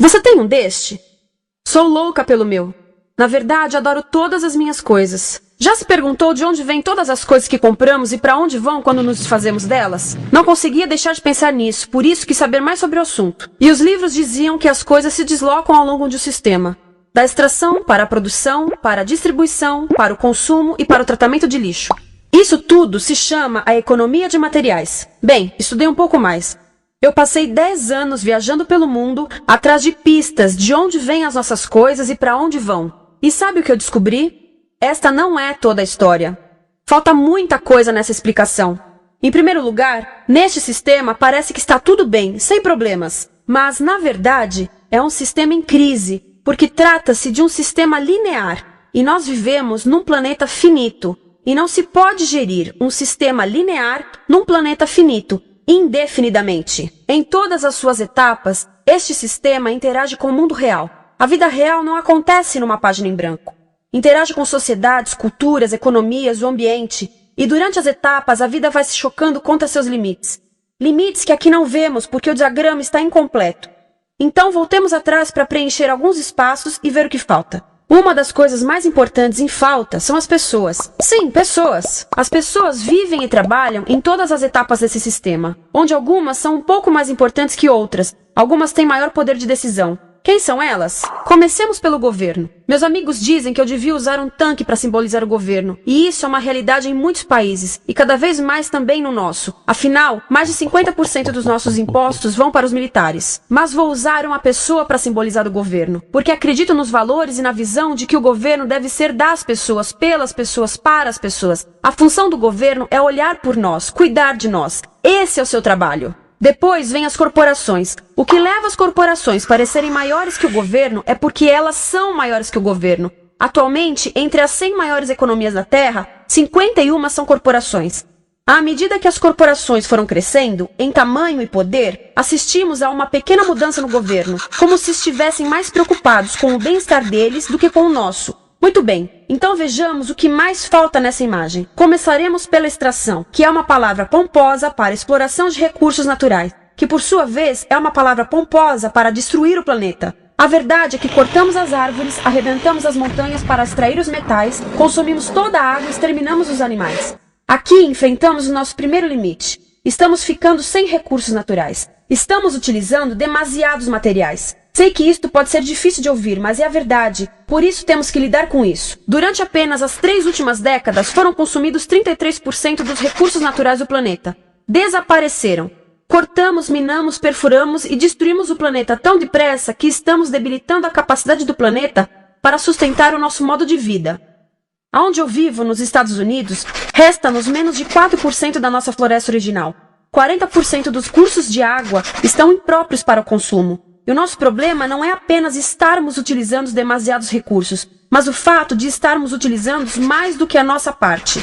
Você tem um deste? Sou louca pelo meu. Na verdade, adoro todas as minhas coisas. Já se perguntou de onde vêm todas as coisas que compramos e para onde vão quando nos desfazemos delas? Não conseguia deixar de pensar nisso, por isso quis saber mais sobre o assunto. E os livros diziam que as coisas se deslocam ao longo de um sistema. Da extração, para a produção, para a distribuição, para o consumo e para o tratamento de lixo. Isso tudo se chama a economia de materiais. Bem, estudei um pouco mais. Eu passei 10 anos viajando pelo mundo, atrás de pistas de onde vêm as nossas coisas e para onde vão. E sabe o que eu descobri? Esta não é toda a história. Falta muita coisa nessa explicação. Em primeiro lugar, neste sistema parece que está tudo bem, sem problemas. Mas, na verdade, é um sistema em crise, porque trata-se de um sistema linear. E nós vivemos num planeta finito. E não se pode gerir um sistema linear num planeta finito, indefinidamente. Em todas as suas etapas, este sistema interage com o mundo real. A vida real não acontece numa página em branco. Interage com sociedades, culturas, economias, o ambiente. E durante as etapas, a vida vai se chocando contra seus limites. Limites que aqui não vemos porque o diagrama está incompleto. Então voltemos atrás para preencher alguns espaços e ver o que falta. Uma das coisas mais importantes em falta são as pessoas. Sim, pessoas. As pessoas vivem e trabalham em todas as etapas desse sistema, onde algumas são um pouco mais importantes que outras. Algumas têm maior poder de decisão. Quem são elas? Comecemos pelo governo. Meus amigos dizem que eu devia usar um tanque para simbolizar o governo. E isso é uma realidade em muitos países, e cada vez mais também no nosso. Afinal, mais de 50% dos nossos impostos vão para os militares. Mas vou usar uma pessoa para simbolizar o governo, porque acredito nos valores e na visão de que o governo deve ser das pessoas, pelas pessoas, para as pessoas. A função do governo é olhar por nós, cuidar de nós. Esse é o seu trabalho. Depois vem as corporações. O que leva as corporações a parecerem maiores que o governo é porque elas são maiores que o governo. Atualmente, entre as 100 maiores economias da Terra, 51 são corporações. À medida que as corporações foram crescendo, em tamanho e poder, assistimos a uma pequena mudança no governo, como se estivessem mais preocupados com o bem-estar deles do que com o nosso. Muito bem, então vejamos o que mais falta nessa imagem. Começaremos pela extração, que é uma palavra pomposa para exploração de recursos naturais, que por sua vez é uma palavra pomposa para destruir o planeta. A verdade é que cortamos as árvores, arrebentamos as montanhas para extrair os metais, consumimos toda a água e exterminamos os animais. Aqui enfrentamos o nosso primeiro limite. Estamos ficando sem recursos naturais. Estamos utilizando demasiados materiais. Sei que isto pode ser difícil de ouvir, mas é a verdade. Por isso temos que lidar com isso. Durante apenas as 3 últimas décadas, foram consumidos 33% dos recursos naturais do planeta. Desapareceram. Cortamos, minamos, perfuramos e destruímos o planeta tão depressa que estamos debilitando a capacidade do planeta para sustentar o nosso modo de vida. Onde eu vivo, nos Estados Unidos, resta-nos menos de 4% da nossa floresta original. 40% dos cursos de água estão impróprios para o consumo. E o nosso problema não é apenas estarmos utilizando demasiados recursos, mas o fato de estarmos utilizando mais do que a nossa parte.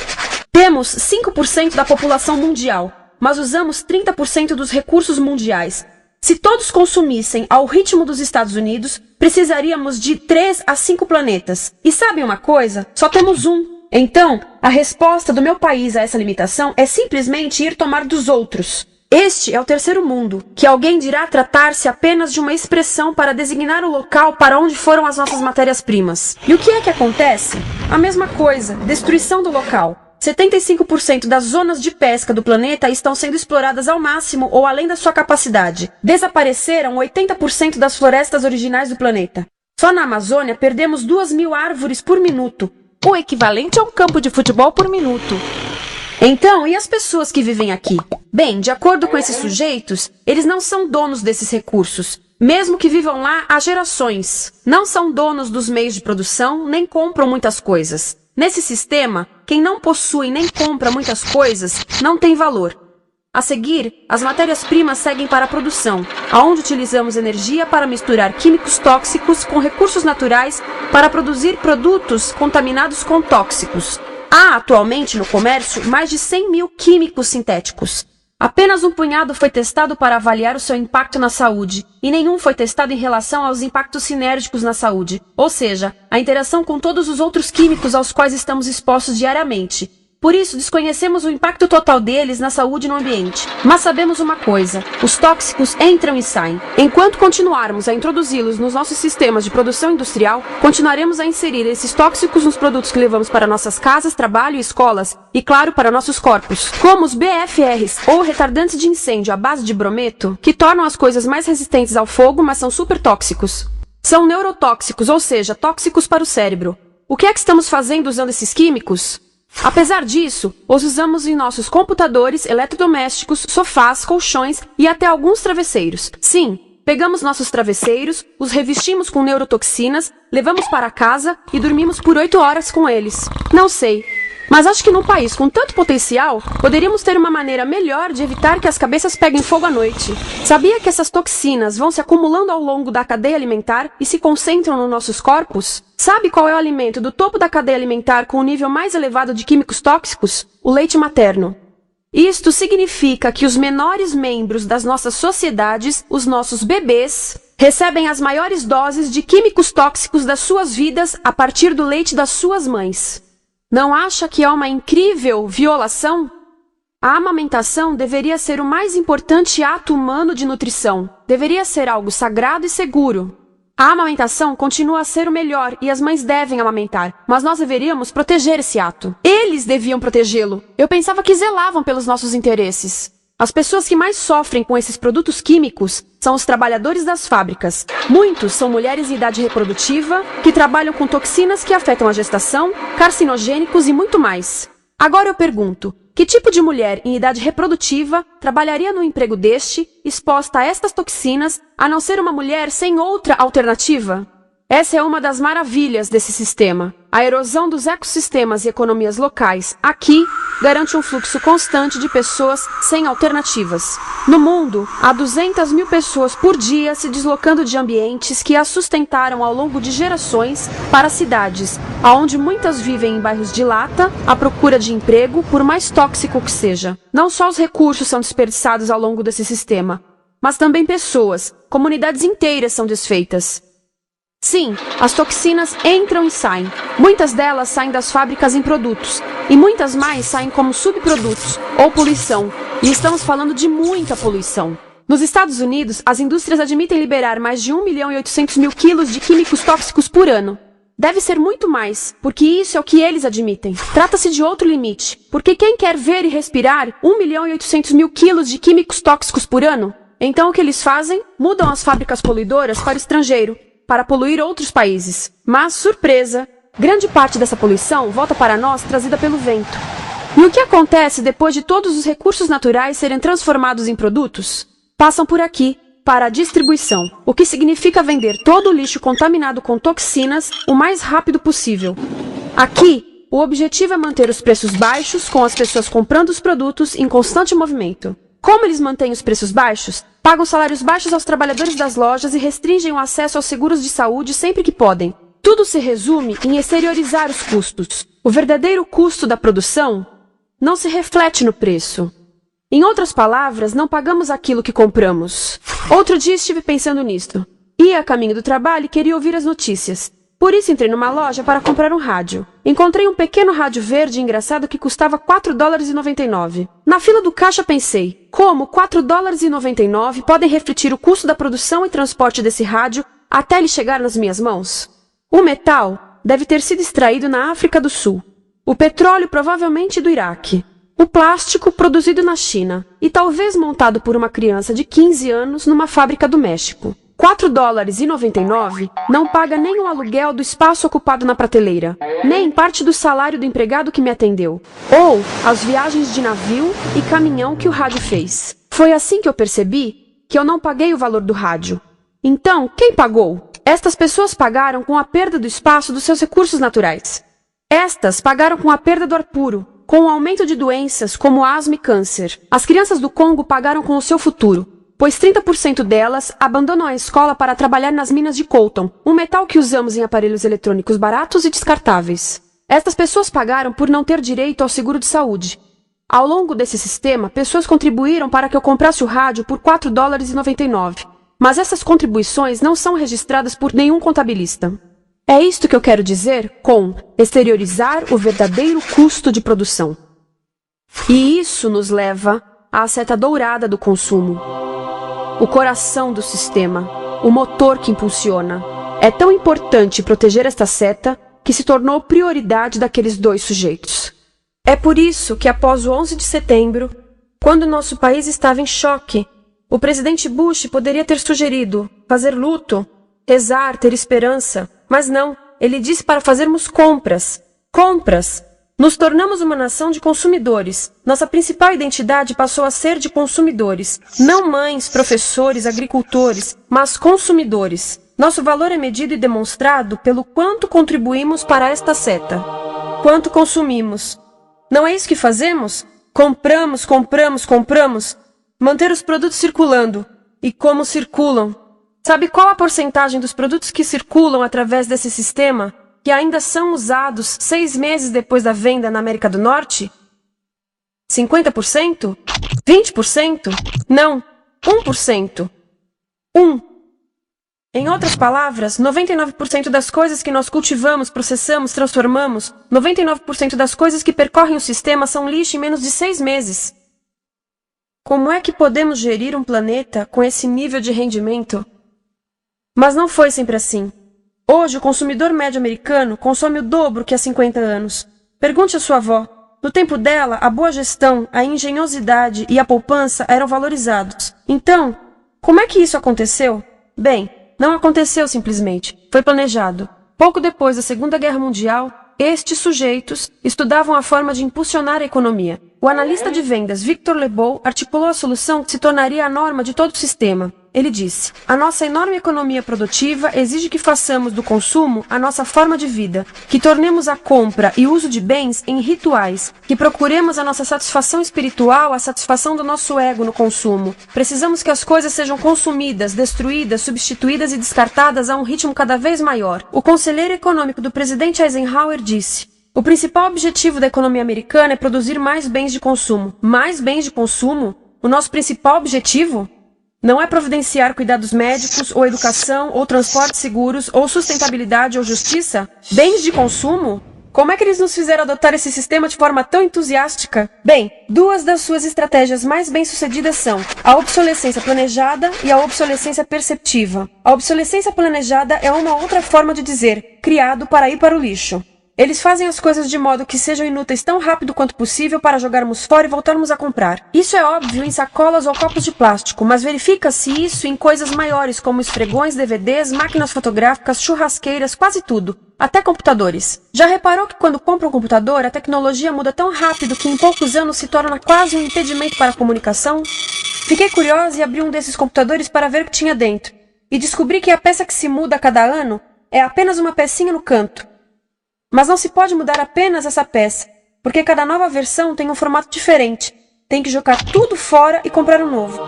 Temos 5% da população mundial, mas usamos 30% dos recursos mundiais. Se todos consumissem ao ritmo dos Estados Unidos, precisaríamos de 3 a 5 planetas. E sabem uma coisa? Só temos um. Então, a resposta do meu país a essa limitação é simplesmente ir tomar dos outros. Este é o terceiro mundo, que alguém dirá tratar-se apenas de uma expressão para designar o local para onde foram as nossas matérias-primas. E o que é que acontece? A mesma coisa, destruição do local. 75% das zonas de pesca do planeta estão sendo exploradas ao máximo ou além da sua capacidade. Desapareceram 80% das florestas originais do planeta. Só na Amazônia perdemos 2.000 árvores por minuto, o equivalente a um campo de futebol por minuto. Então, e as pessoas que vivem aqui? Bem, de acordo com esses sujeitos, eles não são donos desses recursos. Mesmo que vivam lá há gerações. Não são donos dos meios de produção, nem compram muitas coisas. Nesse sistema, quem não possui nem compra muitas coisas não tem valor. A seguir, as matérias-primas seguem para a produção, aonde utilizamos energia para misturar químicos tóxicos com recursos naturais para produzir produtos contaminados com tóxicos. Há atualmente no comércio mais de 100.000 químicos sintéticos. Apenas um punhado foi testado para avaliar o seu impacto na saúde, e nenhum foi testado em relação aos impactos sinérgicos na saúde, ou seja, a interação com todos os outros químicos aos quais estamos expostos diariamente. Por isso, desconhecemos o impacto total deles na saúde e no ambiente. Mas sabemos uma coisa: os tóxicos entram e saem. Enquanto continuarmos a introduzi-los nos nossos sistemas de produção industrial, continuaremos a inserir esses tóxicos nos produtos que levamos para nossas casas, trabalho e escolas, e claro, para nossos corpos. Como os BFRs, ou retardantes de incêndio à base de brometo, que tornam as coisas mais resistentes ao fogo, mas são super tóxicos. São neurotóxicos, ou seja, tóxicos para o cérebro. O que é que estamos fazendo usando esses químicos? Apesar disso, os usamos em nossos computadores, eletrodomésticos, sofás, colchões e até alguns travesseiros. Sim, pegamos nossos travesseiros, os revestimos com neurotoxinas, levamos para casa e dormimos por 8 horas com eles. Não sei, mas acho que num país com tanto potencial, poderíamos ter uma maneira melhor de evitar que as cabeças peguem fogo à noite. Sabia que essas toxinas vão se acumulando ao longo da cadeia alimentar e se concentram nos nossos corpos? Sabe qual é o alimento do topo da cadeia alimentar com o nível mais elevado de químicos tóxicos? O leite materno. Isto significa que os menores membros das nossas sociedades, os nossos bebês, recebem as maiores doses de químicos tóxicos das suas vidas a partir do leite das suas mães. Não acha que é uma incrível violação? A amamentação deveria ser o mais importante ato humano de nutrição. Deveria ser algo sagrado e seguro. A amamentação continua a ser o melhor e as mães devem amamentar, mas nós deveríamos proteger esse ato. Eles deviam protegê-lo. Eu pensava que zelavam pelos nossos interesses. As pessoas que mais sofrem com esses produtos químicos são os trabalhadores das fábricas. Muitos são mulheres em idade reprodutiva, que trabalham com toxinas que afetam a gestação, carcinogênicos e muito mais. Agora eu pergunto, que tipo de mulher em idade reprodutiva trabalharia num emprego deste, exposta a estas toxinas, a não ser uma mulher sem outra alternativa? Essa é uma das maravilhas desse sistema. A erosão dos ecossistemas e economias locais aqui garante um fluxo constante de pessoas sem alternativas. No mundo, há 200 mil pessoas por dia se deslocando de ambientes que as sustentaram ao longo de gerações para cidades, onde muitas vivem em bairros de lata, à procura de emprego, por mais tóxico que seja. Não só os recursos são desperdiçados ao longo desse sistema, mas também pessoas, comunidades inteiras são desfeitas. Sim, as toxinas entram e saem. Muitas delas saem das fábricas em produtos, e muitas mais saem como subprodutos, ou poluição. E estamos falando de muita poluição. Nos Estados Unidos, as indústrias admitem liberar mais de 1.800.000 quilos de químicos tóxicos por ano. Deve ser muito mais, porque isso é o que eles admitem. Trata-se de outro limite, porque quem quer ver e respirar 1.800.000 quilos de químicos tóxicos por ano? Então o que eles fazem? Mudam as fábricas poluidoras para o estrangeiro, para poluir outros países. Mas, surpresa, grande parte dessa poluição volta para nós trazida pelo vento. E o que acontece depois de todos os recursos naturais serem transformados em produtos? Passam por aqui, para a distribuição, o que significa vender todo o lixo contaminado com toxinas o mais rápido possível. Aqui, o objetivo é manter os preços baixos, com as pessoas comprando os produtos em constante movimento. Como eles mantêm os preços baixos? Pagam salários baixos aos trabalhadores das lojas e restringem o acesso aos seguros de saúde sempre que podem. Tudo se resume em exteriorizar os custos. O verdadeiro custo da produção não se reflete no preço. Em outras palavras, não pagamos aquilo que compramos. Outro dia estive pensando nisto. Ia a caminho do trabalho e queria ouvir as notícias. Por isso entrei numa loja para comprar um rádio. Encontrei um pequeno rádio verde engraçado que custava $4,99. Na fila do caixa pensei, como $4,99 podem refletir o custo da produção e transporte desse rádio até ele chegar nas minhas mãos? O metal deve ter sido extraído na África do Sul. O petróleo provavelmente do Iraque. O plástico produzido na China e talvez montado por uma criança de 15 anos numa fábrica do México. $4,99 não paga nem o aluguel do espaço ocupado na prateleira, nem parte do salário do empregado que me atendeu, ou as viagens de navio e caminhão que o rádio fez. Foi assim que eu percebi que eu não paguei o valor do rádio. Então, quem pagou? Estas pessoas pagaram com a perda do espaço dos seus recursos naturais. Estas pagaram com a perda do ar puro, com o aumento de doenças como asma e câncer. As crianças do Congo pagaram com o seu futuro, pois 30% delas abandonam a escola para trabalhar nas minas de coltan, um metal que usamos em aparelhos eletrônicos baratos e descartáveis. Estas pessoas pagaram por não ter direito ao seguro de saúde. Ao longo desse sistema, pessoas contribuíram para que eu comprasse o rádio por $4,99. Mas essas contribuições não são registradas por nenhum contabilista. É isto que eu quero dizer com exteriorizar o verdadeiro custo de produção. E isso nos leva à seta dourada do consumo. O coração do sistema, o motor que impulsiona. É tão importante proteger esta seta que se tornou prioridade daqueles dois sujeitos. É por isso que após o 11 de setembro, quando nosso país estava em choque, o presidente Bush poderia ter sugerido fazer luto, rezar, ter esperança, mas não, ele disse para fazermos compras. Compras! Nos tornamos uma nação de consumidores. Nossa principal identidade passou a ser de consumidores. Não mães, professores, agricultores, mas consumidores. Nosso valor é medido e demonstrado pelo quanto contribuímos para esta seta. Quanto consumimos. Não é isso que fazemos? Compramos, compramos, compramos. Manter os produtos circulando. E como circulam? Sabe qual a porcentagem dos produtos que circulam através desse sistema que ainda são usados 6 meses depois da venda na América do Norte? 50%? 20%? Não, 1%. 1. Em outras palavras, 99% das coisas que nós cultivamos, processamos, transformamos, 99% das coisas que percorrem o sistema são lixo em menos de 6 meses. Como é que podemos gerir um planeta com esse nível de rendimento? Mas não foi sempre assim. Hoje, o consumidor médio americano consome o dobro que há 50 anos. Pergunte à sua avó. No tempo dela, a boa gestão, a engenhosidade e a poupança eram valorizados. Então, como é que isso aconteceu? Bem, não aconteceu simplesmente. Foi planejado. Pouco depois da Segunda Guerra Mundial, estes sujeitos estudavam a forma de impulsionar a economia. O analista de vendas Victor Lebow articulou a solução que se tornaria a norma de todo o sistema. Ele disse: a nossa enorme economia produtiva exige que façamos do consumo a nossa forma de vida, que tornemos a compra e uso de bens em rituais, que procuremos a nossa satisfação espiritual, a satisfação do nosso ego no consumo. Precisamos que as coisas sejam consumidas, destruídas, substituídas e descartadas a um ritmo cada vez maior. O conselheiro econômico do presidente Eisenhower disse: o principal objetivo da economia americana é produzir mais bens de consumo. Mais bens de consumo? O nosso principal objetivo? Não é providenciar cuidados médicos, ou educação, ou transportes seguros, ou sustentabilidade, ou justiça? Bens de consumo? Como é que eles nos fizeram adotar esse sistema de forma tão entusiástica? Bem, 2 das suas estratégias mais bem-sucedidas são a obsolescência planejada e a obsolescência perceptiva. A obsolescência planejada é uma outra forma de dizer criado para ir para o lixo. Eles fazem as coisas de modo que sejam inúteis tão rápido quanto possível para jogarmos fora e voltarmos a comprar. Isso é óbvio em sacolas ou copos de plástico, mas verifica-se isso em coisas maiores como esfregões, DVDs, máquinas fotográficas, churrasqueiras, quase tudo. Até computadores. Já reparou que quando compra um computador, a tecnologia muda tão rápido que em poucos anos se torna quase um impedimento para a comunicação? Fiquei curiosa e abri um desses computadores para ver o que tinha dentro. E descobri que a peça que se muda a cada ano é apenas uma pecinha no canto. Mas não se pode mudar apenas essa peça, porque cada nova versão tem um formato diferente. Tem que jogar tudo fora e comprar um novo.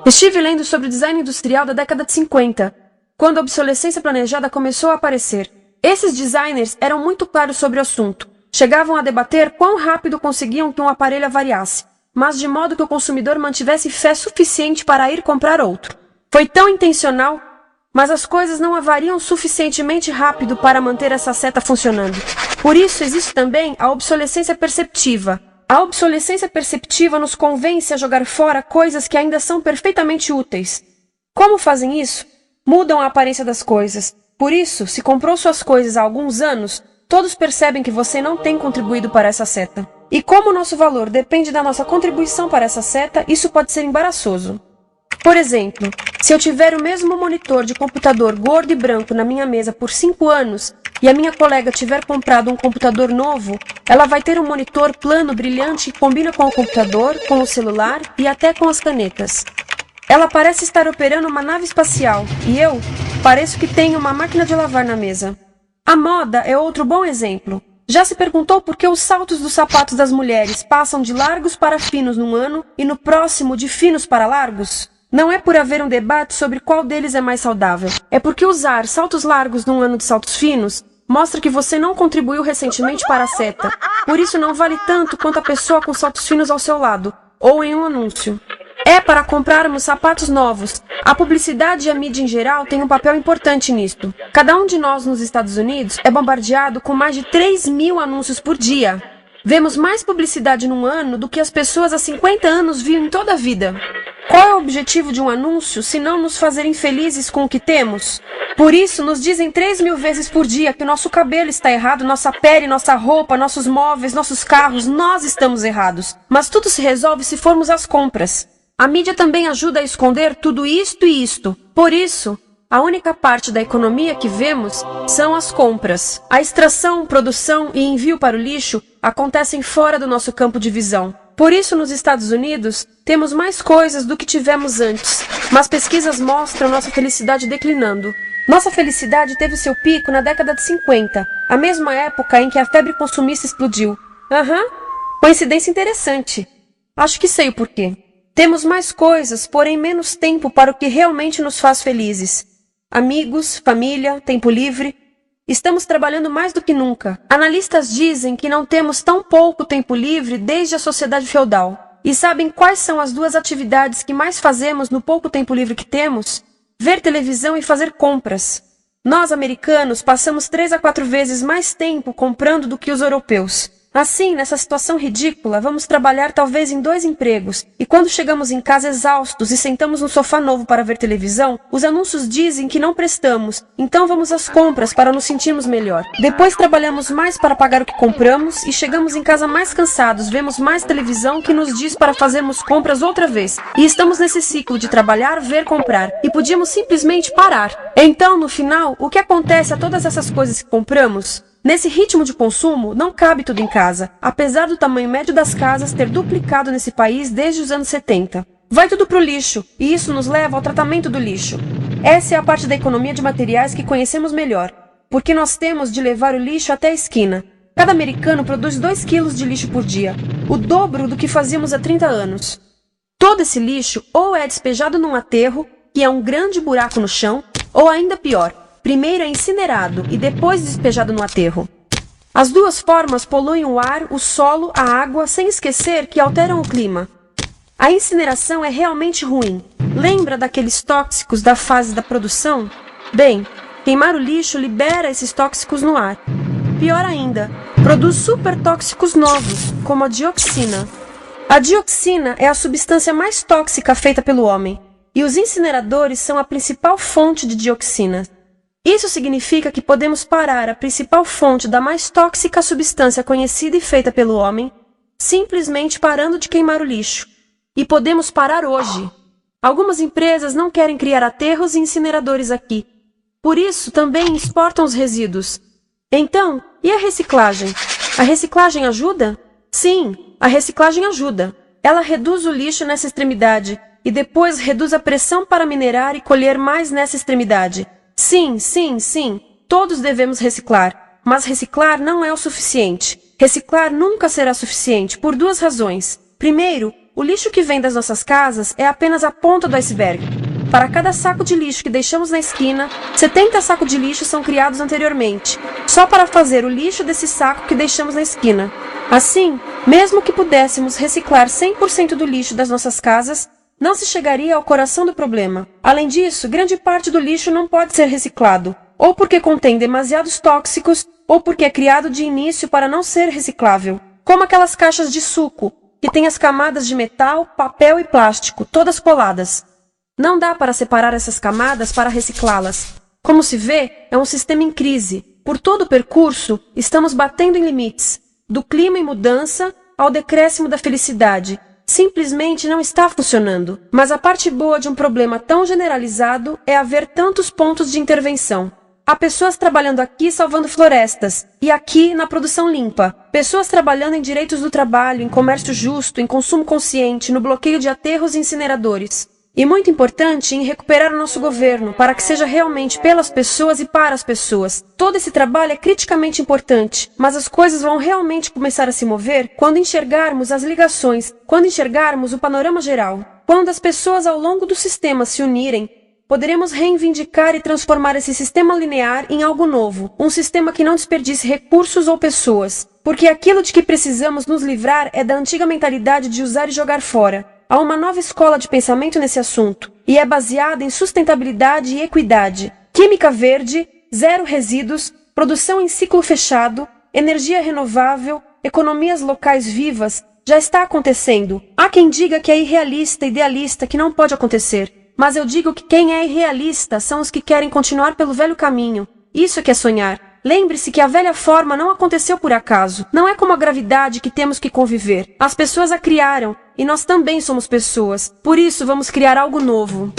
Estive lendo sobre o design industrial da década de 50, quando a obsolescência planejada começou a aparecer. Esses designers eram muito claros sobre o assunto. Chegavam a debater quão rápido conseguiam que um aparelho avariasse, mas de modo que o consumidor mantivesse fé suficiente para ir comprar outro. Foi tão intencional, mas as coisas não avariam suficientemente rápido para manter essa seta funcionando. Por isso existe também a obsolescência perceptiva. A obsolescência perceptiva nos convence a jogar fora coisas que ainda são perfeitamente úteis. Como fazem isso? Mudam a aparência das coisas. Por isso, se comprou suas coisas há alguns anos, todos percebem que você não tem contribuído para essa seta. E como o nosso valor depende da nossa contribuição para essa seta, isso pode ser embaraçoso. Por exemplo, se eu tiver o mesmo monitor de computador gordo e branco na minha mesa por 5 anos e a minha colega tiver comprado um computador novo, ela vai ter um monitor plano brilhante que combina com o computador, com o celular e até com as canetas. Ela parece estar operando uma nave espacial e eu pareço que tenho uma máquina de lavar na mesa. A moda é outro bom exemplo. Já se perguntou por que os saltos dos sapatos das mulheres passam de largos para finos num ano e no próximo de finos para largos? Não é por haver um debate sobre qual deles é mais saudável. É porque usar saltos largos num ano de saltos finos mostra que você não contribuiu recentemente para a seta. Por isso não vale tanto quanto a pessoa com saltos finos ao seu lado, ou em um anúncio. É para comprarmos sapatos novos. A publicidade e a mídia em geral têm um papel importante nisto. Cada um de nós nos Estados Unidos é bombardeado com mais de 3.000 anúncios por dia. Vemos mais publicidade num ano do que as pessoas há 50 anos viam em toda a vida. Qual é o objetivo de um anúncio, se não nos fazer infelizes com o que temos? Por isso, nos dizem 3.000 vezes por dia que o nosso cabelo está errado, nossa pele, nossa roupa, nossos móveis, nossos carros, nós estamos errados. Mas tudo se resolve se formos às compras. A mídia também ajuda a esconder tudo isto e isto. Por isso, a única parte da economia que vemos são as compras. A extração, produção e envio para o lixo acontecem fora do nosso campo de visão. Por isso, nos Estados Unidos, temos mais coisas do que tivemos antes, mas pesquisas mostram nossa felicidade declinando. Nossa felicidade teve seu pico na década de 50, a mesma época em que a febre consumista explodiu. Coincidência interessante. Acho que sei o porquê. Temos mais coisas, porém menos tempo para o que realmente nos faz felizes. Amigos, família, tempo livre. Estamos trabalhando mais do que nunca. Analistas dizem que não temos tão pouco tempo livre desde a sociedade feudal. E sabem quais são as duas atividades que mais fazemos no pouco tempo livre que temos? Ver televisão e fazer compras. Nós, americanos, passamos 3 a 4 vezes mais tempo comprando do que os europeus. Assim, nessa situação ridícula, vamos trabalhar talvez em 2 empregos, e quando chegamos em casa exaustos e sentamos no sofá novo para ver televisão, os anúncios dizem que não prestamos, então vamos às compras para nos sentirmos melhor. Depois trabalhamos mais para pagar o que compramos e chegamos em casa mais cansados, vemos mais televisão que nos diz para fazermos compras outra vez. E estamos nesse ciclo de trabalhar, ver, comprar, e podíamos simplesmente parar. Então, no final, o que acontece a todas essas coisas que compramos? Nesse ritmo de consumo, não cabe tudo em casa, apesar do tamanho médio das casas ter duplicado nesse país desde os anos 70. Vai tudo pro lixo, e isso nos leva ao tratamento do lixo. Essa é a parte da economia de materiais que conhecemos melhor, porque nós temos de levar o lixo até a esquina. Cada americano produz 2 quilos de lixo por dia, o dobro do que fazíamos há 30 anos. Todo esse lixo ou é despejado num aterro, que é um grande buraco no chão, ou ainda pior, primeiro é incinerado e depois despejado no aterro. As duas formas poluem o ar, o solo, a água, sem esquecer que alteram o clima. A incineração é realmente ruim. Lembra daqueles tóxicos da fase da produção? Bem, queimar o lixo libera esses tóxicos no ar. Pior ainda, produz supertóxicos novos, como a dioxina. A dioxina é a substância mais tóxica feita pelo homem, e os incineradores são a principal fonte de dioxina. Isso significa que podemos parar a principal fonte da mais tóxica substância conhecida e feita pelo homem, simplesmente parando de queimar o lixo. E podemos parar hoje. Algumas empresas não querem criar aterros e incineradores aqui. Por isso, também exportam os resíduos. Então, e a reciclagem? A reciclagem ajuda? Sim, a reciclagem ajuda. Ela reduz o lixo nessa extremidade e depois reduz a pressão para minerar e colher mais nessa extremidade. Sim, todos devemos reciclar, mas reciclar não é o suficiente. Reciclar nunca será suficiente, por 2 razões. Primeiro, o lixo que vem das nossas casas é apenas a ponta do iceberg. Para cada saco de lixo que deixamos na esquina, 70 sacos de lixo são criados anteriormente, só para fazer o lixo desse saco que deixamos na esquina. Assim, mesmo que pudéssemos reciclar 100% do lixo das nossas casas, não se chegaria ao coração do problema. Além disso, grande parte do lixo não pode ser reciclado, ou porque contém demasiados tóxicos, ou porque é criado de início para não ser reciclável, como aquelas caixas de suco, que têm as camadas de metal, papel e plástico, todas coladas. Não dá para separar essas camadas para reciclá-las. Como se vê, é um sistema em crise. Por todo o percurso, estamos batendo em limites, do clima em mudança ao decréscimo da felicidade. Simplesmente não está funcionando. Mas a parte boa de um problema tão generalizado é haver tantos pontos de intervenção. Há pessoas trabalhando aqui salvando florestas, e aqui na produção limpa. Pessoas trabalhando em direitos do trabalho, em comércio justo, em consumo consciente, no bloqueio de aterros e incineradores. E muito importante, em recuperar o nosso governo, para que seja realmente pelas pessoas e para as pessoas. Todo esse trabalho é criticamente importante, mas as coisas vão realmente começar a se mover quando enxergarmos as ligações, quando enxergarmos o panorama geral. Quando as pessoas ao longo do sistema se unirem, poderemos reivindicar e transformar esse sistema linear em algo novo, um sistema que não desperdice recursos ou pessoas. Porque aquilo de que precisamos nos livrar é da antiga mentalidade de usar e jogar fora. Há uma nova escola de pensamento nesse assunto, e é baseada em sustentabilidade e equidade, química verde, 0 resíduos, produção em ciclo fechado, energia renovável, economias locais vivas, já está acontecendo. Há quem diga que é irrealista, idealista, que não pode acontecer. Mas eu digo que quem é irrealista são os que querem continuar pelo velho caminho. Isso é que é sonhar. Lembre-se que a velha forma não aconteceu por acaso. Não é como a gravidade que temos que conviver. As pessoas a criaram, e nós também somos pessoas. Por isso vamos criar algo novo.